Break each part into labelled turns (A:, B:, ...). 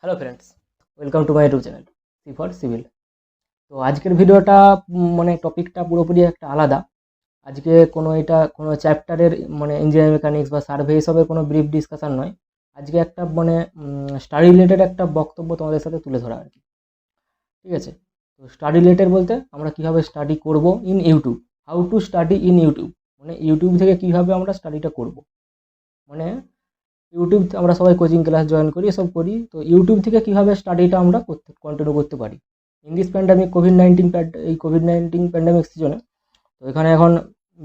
A: Hello friends, welcome to my YouTube channel C for civil. তো আজকের ভিডিওটা মানে টপিকটা পুরোপুরি একটা আলাদা। আজকে কোনো চ্যাপ্টারের মানে ইঞ্জিনিয়ারিং মেকানিক্স বা সার্ভে এসবের কোনো ব্রিফ ডিসকাশন নয়। আজকে একটা মানে স্টাডি রিলেটেড একটা বক্তব্য তোমাদের সাথে তুলে ধরা আর কি। ঠিক আছে, তো স্টাডি রিলেটেড বলতে আমরা কীভাবে স্টাডি করব in YouTube, how to study in YouTube, মানে ইউটিউব থেকে কীভাবে আমরা স্টাডিটা করব। মানে ইউটিউব আমরা সবাই কোচিং ক্লাস জয়েন করি, এসব করি, তো ইউটিউব থেকে কীভাবে স্টাডিটা আমরা কন্টিনিউ করতে পারি in this pandemic COVID-19 pandemic সিজনে। তো এখানে এখন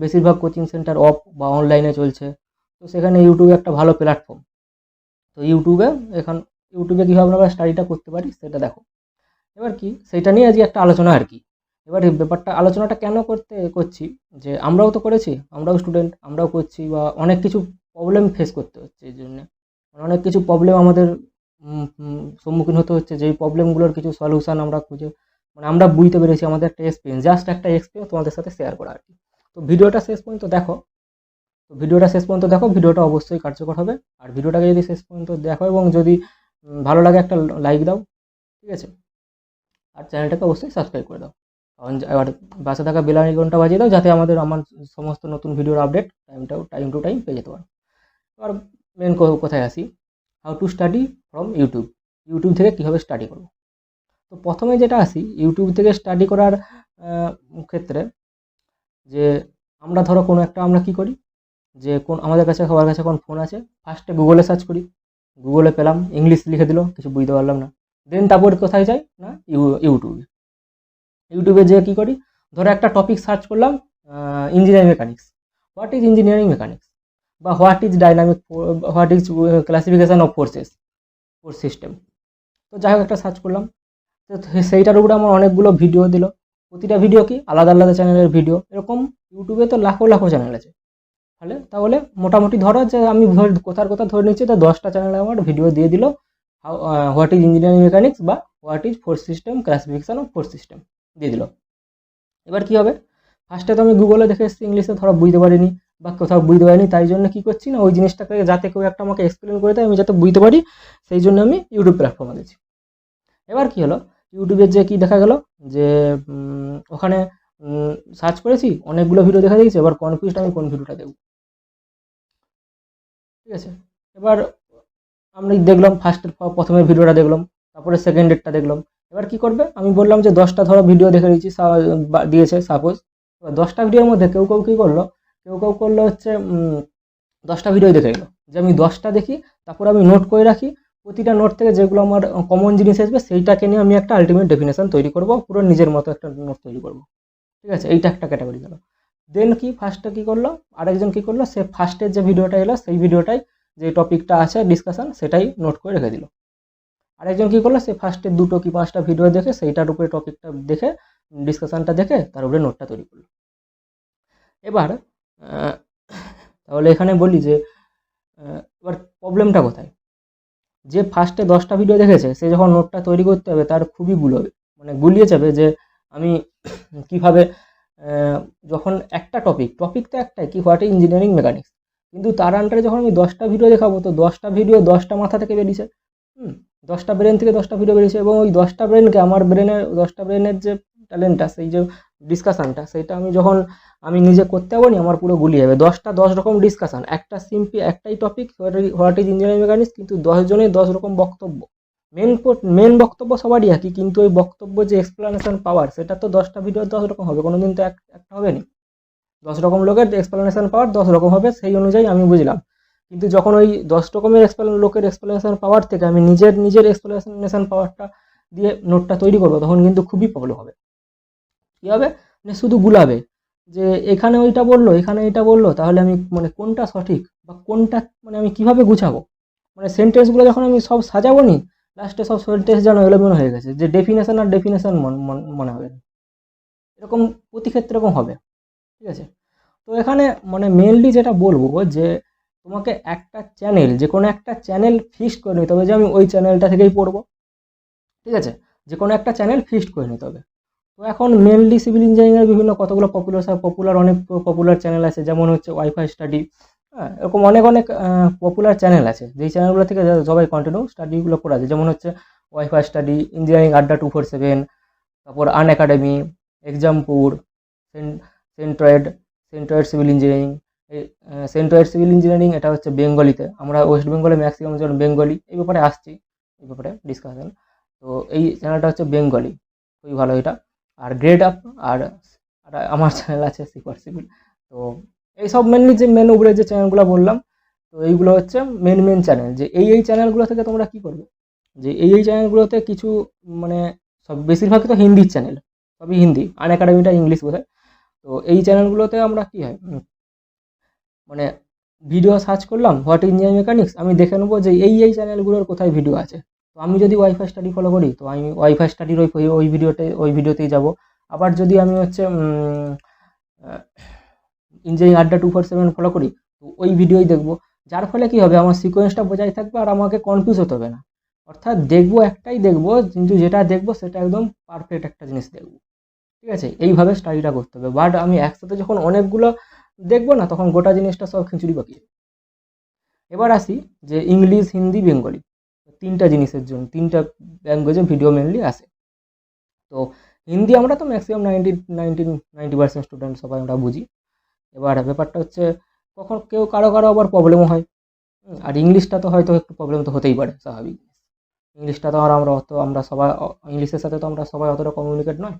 A: বেশিরভাগ কোচিং সেন্টার অফ বা অনলাইনে চলছে, তো সেখানে ইউটিউবে একটা ভালো প্ল্যাটফর্ম। তো ইউটিউবে কীভাবে আমরা স্টাডিটা করতে পারি সেটা দেখো। এবার কি সেইটা নিয়ে আজকে একটা আলোচনা আর কি। এবার এই আলোচনাটা কেন করছি, যে আমরাও তো করেছি, আমরাও স্টুডেন্ট, আমরাও করছি, বা অনেক কিছু প্রবলেম ফেস করতে হচ্ছে এই জন্যে, অনেক কিছু প্রবলেম আমাদের সম্মুখীন হতে হচ্ছে, যেই প্রবলেমগুলোর কিছু সলিউশন আমরা আমরা বুঝতে পেরেছি, আমাদের একটা এক্সপিরিয়েন্স, জাস্ট একটা এক্সপিরিয়েন্স তোমাদের সাথে শেয়ার করা আর কি। তো ভিডিওটা শেষ পর্যন্ত দেখো, ভিডিওটা অবশ্যই কার্যকর হবে। আর ভিডিওটাকে যদি শেষ পর্যন্ত দেখো এবং যদি ভালো লাগে একটা লাইক দাও, ঠিক আছে, আর চ্যানেলটাকে অবশ্যই সাবস্ক্রাইব করে দাও। কারণ এবার বাসে থাকা বেল আইকনটা বাজিয়ে দাও, যাতে আমার সমস্ত নতুন ভিডিওর আপডেট টাইম টু টাইম পেয়ে যেতে পারো। এবার মেন কোথায় আসি, how to study from YouTube থেকে কীভাবে স্টাডি করব। তো প্রথমে যেটা আসি, ইউটিউব থেকে স্টাডি করার ক্ষেত্রে, যে আমরা ধরো আমরা কী করি, যে আমাদের কাছে সবার কাছে এখন ফোন আছে, ফার্স্টে গুগলে সার্চ করি, গুগলে পেলাম, ইংলিশ লিখে দিল, কিছু বুঝতে পারলাম না, দেন তারপর কোথায় যাই না, ইউটিউবে যেয়ে কী করি, ধরো একটা টপিক সার্চ করলাম, engineering mechanics, what is engineering mechanics, বা what is classification of force system. তো যাই হোক একটা সার্চ করলাম, তো সেইটার উপরে আমার অনেকগুলো ভিডিও দিল, প্রতিটা ভিডিও কি আলাদা আলাদা চ্যানেলের ভিডিও, এরকম ইউটিউবে তো লাখো লাখো চ্যানেল আছে। তাহলে মোটামুটি ধরো যে আমি কোথার কথা ধরে নিচ্ছি, তো 10টা চ্যানেলে আমার ভিডিও দিয়ে দিল হোয়াট ইজ ইঞ্জিনিয়ারিং মেকানিক্স বা what is force system, classification of force system দিয়ে দিল। এবার কী হবে, ফার্স্টে তো আমি গুগলে দেখে এসেছি, ইংলিশে ধরো বুঝতে পারিনি বা কোথাও বুঝতে পারিনি, তাই জন্য কী করছি না, ওই জিনিসটাকে যাতে কেউ একটা আমাকে এক্সপ্লেন করে দেয়, আমি যাতে বুঝতে পারি, সেই জন্য আমি ইউটিউব প্ল্যাটফর্মে দিচ্ছি। এবার কী হলো, ইউটিউবের যে কী দেখা গেল, যে ওখানে সার্চ করেছি, অনেকগুলো ভিডিও দেখা দিয়েছে, এবার কনফিউজড আমি কোন ভিডিওটা দেখব। ঠিক আছে, এবার আমি দেখলাম প্রথমে ভিডিওটা দেখলাম, তারপরে সেকেন্ডেরটা দেখলাম। এবার কি করবে, আমি বললাম যে 10টা ধরো ভিডিও দেখে দিয়েছে সাপোজ। এবার 10টা ভিডিওর মধ্যে কেউ কী করলো, হচ্ছে 10টা ভিডিও দেখে গেলো, যে আমি 10টা দেখি, তারপর আমি নোট করে রাখি, প্রতিটা নোট থেকে যেগুলো আমার কমন জিনিস আসবে সেইটাকে নিয়ে আমি একটা আলটিমেট ডেফিনেশন তৈরি করব, পুরো নিজের মতো একটা নোট তৈরি করব। ঠিক আছে, এইটা একটা ক্যাটাগরি গেল। দেন ফার্স্টে কী করলো, আরেকজন কী করলো, সে ফার্স্টের যে ভিডিওটা এলো সেই ভিডিওটাই, যে টপিকটা আছে ডিসকাশন, সেটাই নোট করে রেখে দিল। আরেকজন কী করলো, সে ফার্স্টে 2টো কি 5টা ভিডিও দেখে সেইটার উপরে টপিকটা দেখে, ডিসকাশনটা দেখে তার উপরে নোটটা তৈরি করলো। এবার তাহলে এখানে বলি যে এবার প্রবলেমটা কোথায়, যে ফার্স্টে 10টা ভিডিও দেখেছে, সে যখন নোটটা তৈরি করতে হবে তার খুবই গুলিয়ে যাবে, যে আমি কিভাবে, যখন একটা টপিক তো একটাই, কি হোয়াট ইজ ইঞ্জিনিয়ারিং মেকানিক্স, কিন্তু তার আন্ডারে যখন আমি 10টা ভিডিও দেখাবো, তো 10টা ভিডিও 10টা মাথা থেকে বেরিয়েছে, 10টা ব্রেন থেকে 10টা ভিডিও বেরিয়েছে, এবং ওই 10টা ব্রেনকে আমার 10টা ব্রেনের যে ট্যালেন্টটা, সেই যে ডিসকাশানটা, সেইটা আমি নিজে করতে পারি, আমার পুরো গুলিয়ে যাবে। 10 রকম ডিসকাশান, একটাই topic what is engineering mechanics, কিন্তু 10 জনের 10 রকম বক্তব্য, মেন বক্তব্য সবারই একই, কিন্তু ওই বক্তব্য যে এক্সপ্লানেশন পাওয়ার, সেটা তো 10টা ভিডিও 10 রকম হবে, কোনোদিন তো একটা হবে না। 10 রকম লোকের এক্সপ্লানেশন পাওয়ার 10 রকম হবে, সেই অনুযায়ী আমি বুঝলাম। কিন্তু যখন ওই 10 রকমের লোকের এক্সপ্লানেশন পাওয়ার থেকে আমি নিজের এক্সপ্লানেশন পাওয়ারটা দিয়ে নোটটা তৈরি করবো, তখন কিন্তু খুবই প্রবলেম হবে। কী হবে, মানে শুধু গুলাবে, যে এখানে ওইটা বললো, এখানে এটা বললো, তাহলে আমি কোনটা সঠিক বা কোনটা আমি কিভাবে গুছাবো, সেন্টেন্সগুলো যখন আমি সব সাজাবো নি, লাস্টে সব সেন্টেন্স যেন এলোমেলো হয়ে গেছে, যে ডেফিনেশন মনে হবে, এরকম প্রতি ক্ষেত্রে এরকম হবে। ঠিক আছে, তো এখানে মেনলি যেটা বলবো, যে তোমাকে যে কোনো একটা চ্যানেল ফিক্সড করে নিতে হবে, যে আমি ওই চ্যানেলটা থেকেই পড়বো। ঠিক আছে, যে কোনো একটা চ্যানেল ফিক্সড করে নিতে হবে। তো এখন মেনলি সিভিল ইঞ্জিনিয়ারিংয়ের বিভিন্ন কতগুলো অনেক পপুলার চ্যানেল আছে, যেমন হচ্ছে ওয়াইফাই স্টাডি, হ্যাঁ, এরকম অনেক অনেক পপুলার চ্যানেল আছে, যেই চ্যানেলগুলো থেকে সবাই কন্টিনিউ স্টাডিগুলো করে আছে, যেমন হচ্ছে ওয়াইফাই স্টাডি, ইঞ্জিনিয়ারিং আড্ডা 247, তারপর Unacademy, Exampur, centroid, centroid civil engineering. এই সেন্ট্রয়েড সিভিল ইঞ্জিনিয়ারিং এটা হচ্ছে বেঙ্গলিতে, আমরা ওয়েস্ট বেঙ্গলে ম্যাক্সিমাম জন বেঙ্গলি, এই ব্যাপারে আসছি, এই ব্যাপারে ডিসকাশন। তো এই চ্যানেলটা হচ্ছে বেঙ্গলি, খুবই ভালো এটা। আর গ্রেড আপ, আর আর আমার চ্যানেল আছে সুপার সিভিল। তো এইসব মেনলি যে মেন উপরে যে চ্যানেলগুলো বললাম, তো এইগুলো হচ্ছে মেন মেন চ্যানেল। যে এই চ্যানেলগুলো থেকে তোমরা কি করবে, যে এই চ্যানেলগুলোতে কিছু মানে সব বেশিরভাগই তো হিন্দির চ্যানেল, সবই হিন্দি, আন একাডেমিটা ইংলিশ বোধহয়। তো এই চ্যানেলগুলোতে আমরা কি হয় মানে ভিডিও সার্চ করলাম হোয়াট ইঞ্জিনিয়ারিং মেকানিক্স, আমি দেখে নেবো যে এই চ্যানেলগুলোর কোথায় ভিডিও আছে। তো আমি যদি ওয়াইফাই স্টাডি ফলো করি, তো আমি ওয়াইফাই স্টাডির ওই ভিডিওতেই যাব। আবার যদি আমি হচ্ছে ইঞ্জিনিয়ারিং আড্ডা 247 ফলো করি, তো ওই ভিডিওই দেখবো। যার ফলে কি হবে, আমার সিকোয়েন্সটা বোঝাই থাকবে আর আমাকে কনফিউজ হতে হবে না। অর্থাৎ দেখবো একটাই দেখবো, কিন্তু যেটা দেখবো সেটা একদম পারফেক্ট একটা জিনিস দেখবো। ঠিক আছে, এইভাবে স্টাডিটা করতে হবে। বাট আমি একসাথে যখন অনেকগুলো দেখবো না, তখন গোটা জিনিসটা সব খিচুড়ি পাকিয়ে যাবে। এবার আসি যে ইংলিশ, হিন্দি, বেঙ্গলি, তিনটা জিনিসের জন্য তিনটা ল্যাঙ্গুয়েজে ভিডিও মেনলি আসে। তো হিন্দি আমরা তো ম্যাক্সিমাম 90% স্টুডেন্ট সবাই আমরা বুঝি। এবার ব্যাপারটা হচ্ছে কখন কেউ কারো কারো আবার প্রবলেমও হয়। আর ইংলিশটা তো হয়তো একটু প্রবলেম তো হতেই পারে, স্বাভাবিক। ইংলিশটা তো আর আমরা সবাই ইংলিশের সাথে তো আমরা সবাই অতটা কমিউনিকেট নয়।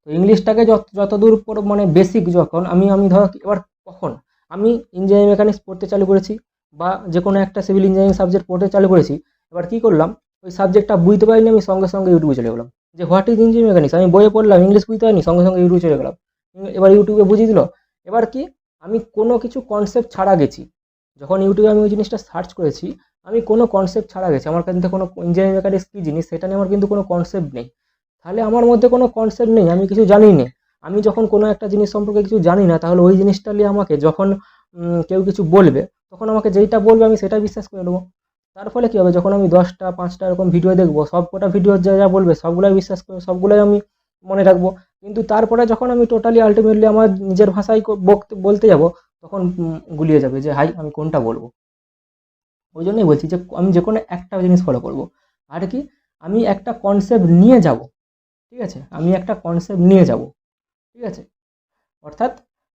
A: তো ইংলিশটাকে যতদূর মানে বেসিক, যখন আমি আমি ধরো এবার কখন আমি ইঞ্জিনিয়ারিং মেকানিক্স পড়তে চালু করেছি, বা যে কোনো একটা সিভিল ইঞ্জিনিয়ারিং সাবজেক্ট পড়তে চালু করেছি, এবার কি করলাম, ওই সাবজেক্টটা বুঝতে পারিনি, আমি সঙ্গে সঙ্গে ইউটিউবে চলে গেলাম যে হোয়াট ইজ ইঞ্জিনিয়ারিং মেকানিক্স। আমি বইয়ে পড়লাম, ইংলিশ বুঝতে পারিনি, সঙ্গে সঙ্গে ইউটিউবে চলে গেলাম, এবার ইউটিউবে বুঝিয়ে দিল। এবার কি, আমি কোনো কিছু কনসেপ্ট ছাড়া গেছি, যখন ইউটিউবে আমি ওই জিনিসটা সার্চ করেছি, আমি কোনো কনসেপ্ট ছাড়া গেছি, আমার কাছে কোনো ইঞ্জিনিয়ারিং মেকানিক্স কী জিনিস সেটা নিয়ে আমার কিন্তু কোনো কনসেপ্ট নেই। তাহলে আমার মধ্যে কোনো কনসেপ্ট নেই, আমি কিছু জানি না। আমি যখন কোনো একটা জিনিস সম্পর্কে কিছু জানি না, তাহলে ওই জিনিসটা নিয়ে আমাকে যখন কেউ কিছু বলবে, তখন আমাকে যেইটা বলবে আমি সেটাই বিশ্বাস করে নেবো। তার ফলে কী হবে, যখন আমি 10টা 5টা এরকম ভিডিও দেখবো, সব কটা ভিডিও যা যা বলবে সবগুলাই বিশ্বাস করে সবগুলাই আমি মনে রাখবো। কিন্তু তারপরে যখন আমি টোটালি আলটিমেটলি আমার নিজের ভাষায় বলতে যাব, তখন গুলিয়ে যাবে যে হাই আমি কোনটা বলবো। ওই জন্যই বলছি যে আমি যে কোনো একটা জিনিস ফলো করবো। আর কি, আমি একটা কনসেপ্ট নিয়ে যাব। ঠিক আছে, আমি একটা কনসেপ্ট নিয়ে যাব। ঠিক আছে, অর্থাৎ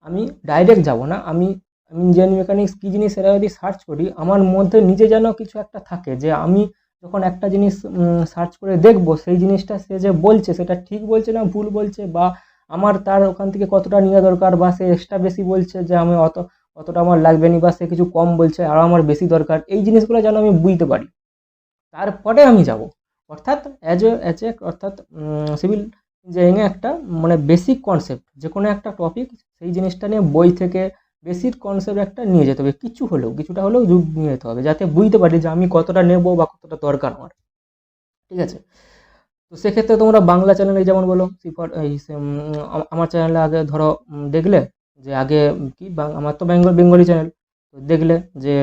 A: আমি ডাইরেক্ট যাব না, আমি ইঞ্জিনিয়ারিং মেকানিক্স কী জিনিস সেটা যদি সার্চ করি, আমার মধ্যে নিজে যেন কিছু একটা থাকে, যে আমি যখন একটা জিনিস সার্চ করে দেখব, সেই জিনিসটা সে যে বলছে সেটা ঠিক বলছে না ভুল বলছে, বা আমার তার ওখান থেকে কতটা নেওয়া দরকার, বা সে এক্সট্রা বেশি বলছে যে আমি অতটা আমার লাগবে না, বা সে কিছু কম বলছে আর আমার বেশি দরকার, এই জিনিসগুলো যেন আমি বুঝতে পারি, তারপরে আমি যাব। অর্থাৎ অর্থাৎ সিভিল ইঞ্জিনিয়ারিংয়ে একটা মানে বেসিক কনসেপ্ট, যে কোনো একটা টপিক, সেই জিনিসটা নিয়ে বই থেকে বেসিক কনসেপ্ট একটা নিয়ে যেতে হবে, কিছুটা হলেও নিয়ে যেতে হবে, যাতে বুঝতে পারি যে আমি কতটা নেব বা কতটা দরকার আমার। ঠিক আছে, তো সেক্ষেত্রে তোমরা বাংলা চ্যানেলে যেমন বলো আমার চ্যানেলে আগে ধরো দেখলে যে আগে কি আমার তো বেঙ্গলি চ্যানেল, তো দেখলে যে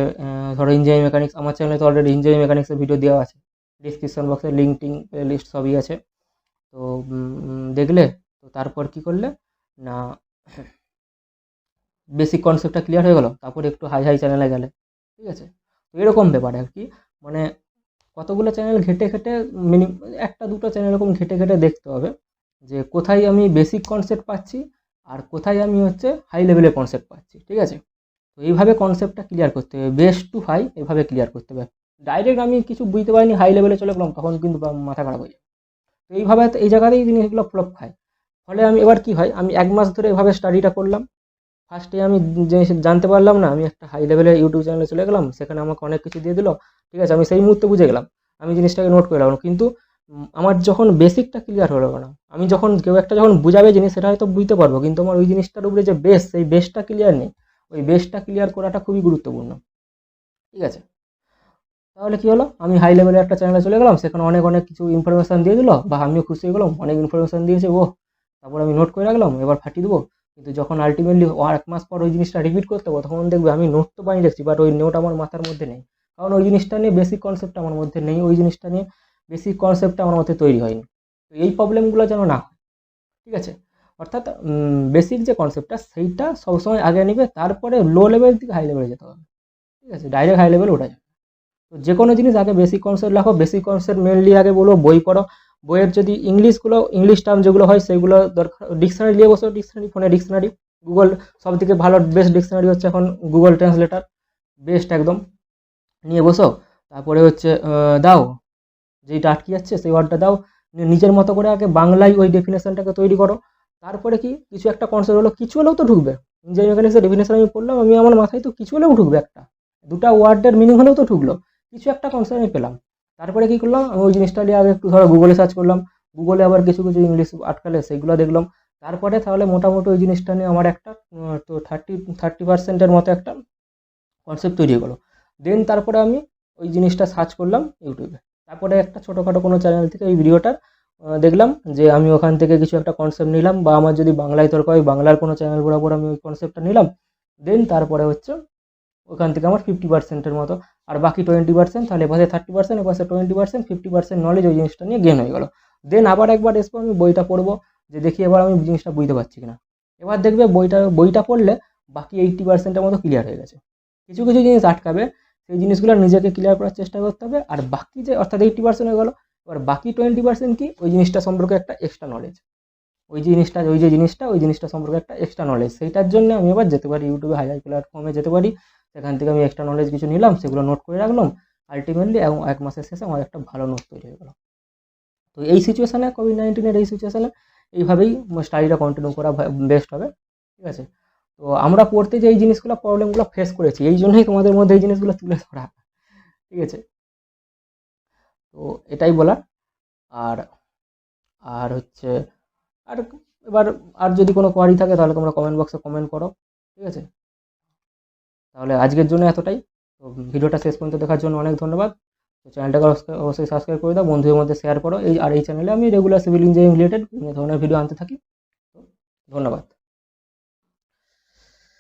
A: ধরো ইঞ্জিনিয়ারিং মেকানিক্স, আমার চ্যানেলে তো অলরেডি ইঞ্জিনিয়ারিং মেকানিক্সের ভিডিও দেওয়া আছে, ডিসক্রিপশন বক্সে লিস্ট সবই আছে। তো দেখলে, তো তারপর কি করলে না, বেসিক কনসেপ্টটা ক্লিয়ার হয়ে গেল, তারপর একটু হাই হাই চ্যানেলে গেলে। ঠিক আছে, তো এরকম ব্যাপার আর কি, মানে কতগুলো চ্যানেল ঘেটে ঘেটে একটা দুটো চ্যানেল এরকম ঘেটে ঘেটে দেখতে হবে, যে কোথায় আমি বেসিক কনসেপ্ট পাচ্ছি আর কোথায় আমি হচ্ছে হাই লেভেলের কনসেপ্ট পাচ্ছি। ঠিক আছে, তো এইভাবে কনসেপ্টটা ক্লিয়ার করতে হবে, বেস টু হাই এভাবে ক্লিয়ার করতে হবে। ডাইরেক্ট আমি কিছু বুঝতে পারিনি, হাই লেভেলে চলে গেলাম, তখন কিন্তু মাথা খারাপ হয়ে যায়। তো এইভাবে এই জায়গাতেই জিনিসগুলো ফ্লপ খায়। ফলে আমি এবার কি হয়, আমি 1 মাস ধরে এভাবে স্টাডিটা করলাম। ফার্স্টে আমি জিনিস জানতে পারলাম না, আমি একটা হাই লেভেলের ইউটিউব চ্যানেলে চলে গেলাম, সেখানে আমাকে অনেক কিছু দিয়ে দিল। ঠিক আছে, আমি সেই মুহূর্তে বুঝে গেলাম, আমি জিনিসটাকে নোট করে রাখলাম, কিন্তু আমার যখন বেসিকটা ক্লিয়ার হলো না, আমি যখন কেউ একটা যখন বুঝাবে জিনিস, সেটা হয়তো বুঝতে পারবো, কিন্তু আমার ওই জিনিসটার উপরে যে বেস, সেই বেসটা ক্লিয়ার নেই। ওই বেসটা ক্লিয়ার করাটা খুবই গুরুত্বপূর্ণ। ঠিক আছে, তাহলে কি হলো, আমি হাই লেভেলের একটা চ্যানেলে চলে গেলাম, সেখানে অনেক অনেক কিছু ইনফরমেশান দিয়ে দিল, বা আমিও খুশি হয়ে গেলাম, অনেক ইনফরমেশান দিয়েছে ও, তারপর আমি নোট করে রাখলাম, এবার ফাটিয়ে দেবো। কিন্তু যখন আলটিমেটলি 1 মাস পর ওই জিনিসটা রিপিট করতে হবে, তখন দেখবে আমি নোট তো বানিয়ে দেখছি, বাট ওই নোট আমার মাথার মধ্যে নেই, কারণ ওই জিনিসটা নিয়ে বেসিক কনসেপ্টটা আমার মধ্যে নেই, ওই জিনিসটা নিয়ে বেসিক কনসেপ্টটা আমার মধ্যে তৈরি হয়নি। তো এই প্রবলেমগুলো যেন না হয়। ঠিক আছে, অর্থাৎ বেসিক যে কনসেপ্টটা সেইটা সবসময় আগে নিবে, তারপরে লো লেভেল থেকে হাই লেভেলে যেতে হবে। ঠিক আছে, ডাইরেক্ট হাই লেভেল ওঠা যাবে। তো যে কোনো জিনিস আগে বেসিক কনসেপ্ট লেখো, বেসিক কনসেপ্ট মেনলি আগে বলবো বই পড়ো। বইয়ের যদি ইংলিশ টার্ম যেগুলো হয় সেগুলো দরকার, ডিকশনারি নিয়ে বসো, ডিকশনারি ফোনে ডিকশনারি, গুগল সব থেকে ভালো বেস্ট ডিকশনারি হচ্ছে এখন গুগল ট্রান্সলেটার, বেস্ট একদম, নিয়ে বসো। তারপরে হচ্ছে দাও, যেইটা আটকে যাচ্ছে সেই ওয়ার্ডটা দাও, নিজের মতো করে আগে বাংলায় ওই ডেফিনেশনটাকে তৈরি করো। তারপরে কি কিছু একটা কনসেপ্ট হলো, কিছু হলেও তো ঢুকবে। ইঞ্জিনিয়ারিং মেকানিক্সের ডেফিনেশন আমি পড়লাম, আমি আমার মাথায় তো কিছু হলেও ঢুকবে, একটা দুটা ওয়ার্ডের মিনিং হলেও তো ঢুকলো, কিছু একটা কনসেপ্ট আমি পেলাম। তারপরে কি করলাম, আমি ওই জিনিসটা নিয়ে আগে একটু ধরো গুগলে সার্চ করলাম, গুগলে আবার কিছু কিছু ইংলিশ আটকালে সেগুলো দেখলাম। তারপরে তাহলে মোটামুটি ওই জিনিসটা নিয়ে আমার একটা তো 30% মতো একটা কনসেপ্ট তৈরি হয়ে গেলো। দেন তারপরে আমি ওই জিনিসটা সার্চ করলাম ইউটিউবে। তারপরে একটা ছোটোখাটো কোনো চ্যানেল থেকে ওই ভিডিওটা দেখলাম, যে আমি ওখান থেকে কিছু একটা কনসেপ্ট নিলাম, বা আমার যদি বাংলায় দরকার হয় বাংলার কোনো চ্যানেল বরাবর আমি ওই কনসেপ্টটা নিলাম। দেন তারপরে হচ্ছে ওখান থেকে আমার 50%-এর মতো, আর বাকি 20%, তাহলে এপাশে 30%, এপাশে 20%, 50% নলেজ ওই জিনিসটা নিয়ে গেন হয়ে গেল। দেন আবার একবার এসবো, আমি বইটা পড়বো, যে দেখি এবার আমি জিনিসটা বুঝতে পারছি কিনা। এবার দেখবে বইটা পড়লে বাকি 80%-এর মতো ক্লিয়ার হয়ে গেছে। কিছু কিছু জিনিস আটকাবে, সেই জিনিসগুলো নিজেকে ক্লিয়ার করার চেষ্টা করতে হবে। আর বাকি যে অর্থাৎ 80% হয়ে গেল, এবার বাকি 20% কি, ওই জিনিসটা সম্পর্কে একটা এক্সট্রা নলেজ, ওই জিনিসটা সম্পর্কে একটা এক্সট্রা নলেজ, সেইটার জন্য আমি এবার যেতে পারি ইউটিউবে, হাজার প্ল্যাটফর্মে যেতে পারি। সেখান থেকে আমি এক্সট্রা নলেজ কিছু নিলাম, সেগুলো নোট করে রাখলাম। আলটিমেটলি এবং 1 মাসের শেষে আমার একটা ভালো নোট তৈরি হয়ে গেল। তো এই সিচুয়েশানে, কোভিড-19-এর এই সিচুয়েশানে এইভাবেই স্টাডিটা কন্টিনিউ করা বেস্ট হবে। ঠিক আছে, তো আমরা পড়তে যে এই জিনিসগুলো প্রবলেমগুলো ফেস করেছি, এই জন্যই তোমাদের মধ্যে এই জিনিসগুলো তুলে ধরা। ঠিক আছে, তো এটাই বলার। আর আর হচ্ছে আর এবার আর যদি কোনো কোয়ারি থাকে তাহলে তোমরা কমেন্ট বক্সে কমেন্ট করো। ঠিক আছে, তাহলে আজকের জন্য এতটাই। তো ভিডিওটা শেষ পর্যন্ত দেখার জন্য অনেক ধন্যবাদ। তো চ্যানেলটাকে অবশ্যই সাবস্ক্রাইব করে দাও, বন্ধুদের মধ্যে শেয়ার করো। এই চ্যানেলে আমি রেগুলার সিভিল ইঞ্জিনিয়ারিং রিলেটেড বিভিন্ন ধরনের ভিডিও আনতে থাকি। তো ধন্যবাদ।